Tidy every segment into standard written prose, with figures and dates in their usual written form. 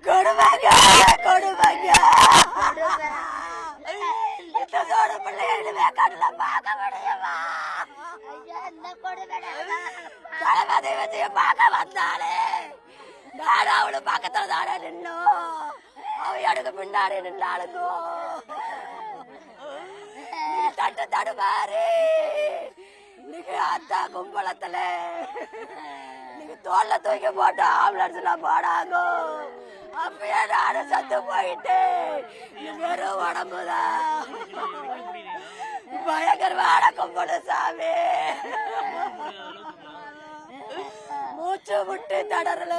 கொடுமைங்க கொடுமைங்க இதோட பிள்ளைகளுமே கடல பார்க்க முடியுமா? தளபதி வச்சு பார்க்க வந்தாலே நான் அவளு பக்கத்துல தானே நின்னோம். அவ எனக்கு பின்னாடி நின்னாளுங்கோ தட்டு தடுமாறு நீங்க அத்தா கும்பலத்துல நீங்க தோல்ல தூக்கி போட்டு ஆம்புலன்ஸ்ல போடாங்க. அப்பயே நானும் சத்து போயிட்டு வெறும் உடம்புதான் பயங்கரமான கும்பல சாமி. மூச்சு விட்டு தடறல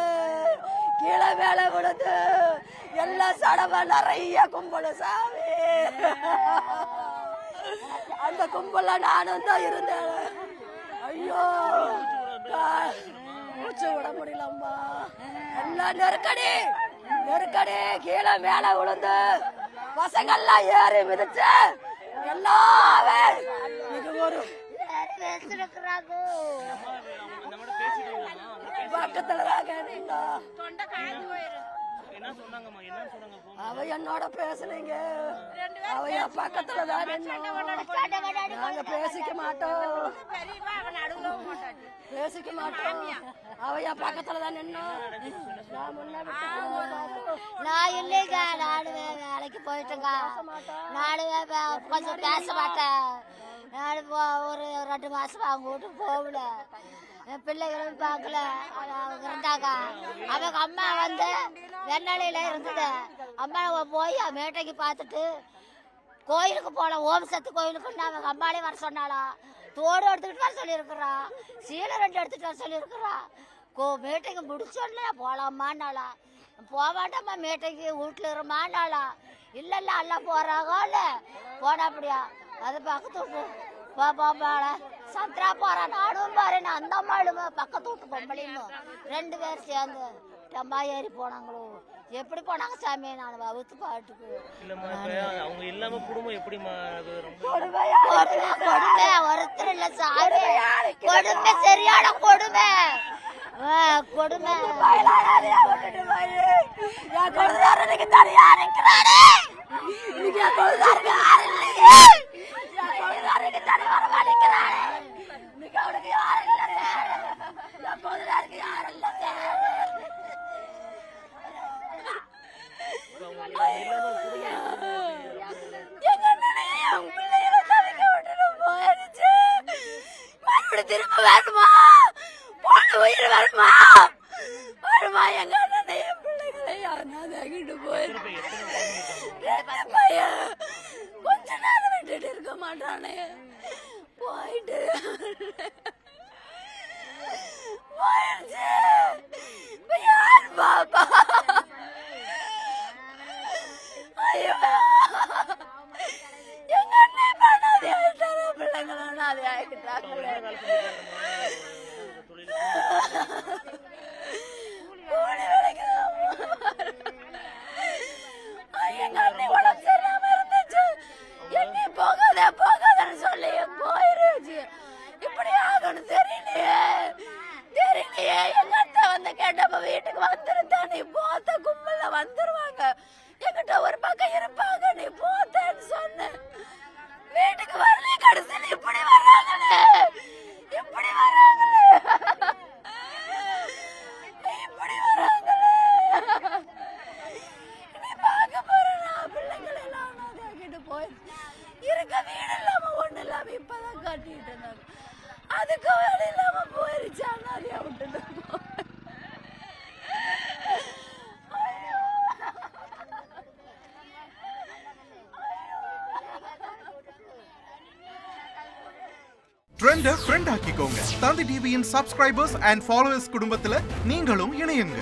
கீழே மேல விழுது எல்லாம் சடமா நிறைய கும்பல சாமி. அந்த கும்பல நானும் தான் இருந்தேன். ஐயோ மூச்சு விட முடியலம்மா. எல்லாம் நெருக்கடி நெருக்கடி கீழே மேல விழுந்து பசங்கள்லாம் ஏறி மிதிச்சு எல்லாமே இது ஒரு பக்கத்துல அவ என்னோட பேசுனீங்க. அவ என் பக்கத்துல தான் நாங்க பேசிக்க மாட்டோம் பேசிக்க மாட்டோம். அவ என் பக்கத்துல தான் நின்னோம். நான் இல்லைங்க, நானு வேலைக்கு போயிட்டுங்க. நானு கொஞ்சம் பேச மாட்டேன். நான் ஒரு 2 மாசம் அவங்க வீட்டுக்கு போகல. என் பிள்ளைகளும் பார்க்கல. அவங்க இருந்தாங்க. அவங்க அம்மா வந்து வெண்ணாளியில இருந்தது. அம்மா போய் மேட்டைக்கு பார்த்துட்டு கோயிலுக்கு போகலாம். ஓம் சத்து கோயிலுக்கு அவங்க அம்மாலே வர சொன்னாலா. தோடு எடுத்துக்கிட்டு வர சொல்லியிருக்கிறான். சீலை 2 எடுத்துட்டு வர சொல்லியிருக்கிறான். மேட்டைக்கு முடிச்சோடனே போகலாமான்னாளா. போவாண்டாம்மா மேட்டைக்கு வீட்டில் இருமான்னாளா. இல்லை எல்லாம் போகிறாங்கல்ல போட அப்படியா. அது பக்கத்து விட்டு போப்பாள சந்திரா போறான். நானும் பாருன்னு அந்த அம்மாளுங்க பக்கத்து விட்டு பொம்பளையும் 2 பேர் சேர்ந்து டம்பா ஏறி போனாங்களோ. எப்படி போனாங்க சாமி? நான் வகுத்து பாட்டுக்கு கொடுமை ஒருத்தர் இல்ல சாமி. கொடுமை சரியான கொடுமை கொடுமை. திரும்ப வருமா போன உயிர் வருமா வருமா? எங்க அண்ணன் என் பிள்ளைகளை யாருனாகிட்டு போயிருக்கேன். கொஞ்ச நேரம் விட்டுட்டு இருக்க மாட்டானே. போயிட்டு போயிடுச்சு. யார் பாப்பா? ஐயோ எங்க அண்ணன் பண்ணாதே ஆயிட்டாரு. பிள்ளைங்களும் அதே ஆகிட்டாங்களே. எங்க அண்ணன் உடம்பு சரியாம இருந்துச்சு. என்ன போகாதன்னு சொல்லி போயிருச்சு. இப்படி ஆகணும் தெரியலையே தெரியலையே. எங்க அத்தை வந்து கேட்டப்ப வீட்டுக்கு வந்துருந்தா நீ போத்த கும்பல்ல வந்துருவாங்க. எங்கிட்ட ஒரு பக்கம் இருப்பாங்க. நீ போத்தன்னு சொன்ன. வீட்டுக்கு வரல. கடைசியில் இப்படி வராங்களே இப்படி வராங்களே இப்படி வராங்களே. நீ பார்க்க போறா பிள்ளைங்களை எல்லாம் ஆகிட்டு போய் இருக்க வீடு இல்லாம ஒண்ணு இல்லாம இப்பதான் கட்டிட்டு இருந்தாங்க. அதுக்கு வேலை இல்லாம போயிருச்சு. அனாதையா விட்டுட்டு ட்ரெண்ட ஃப்ரெண்ட் ஆக்கிக்கோங்க. தந்தி டிவியின் சப்ஸ்கிரைபர்ஸ் அண்ட் ஃபாலோவர்ஸ் குடும்பத்துல நீங்களும் இணையுங்க.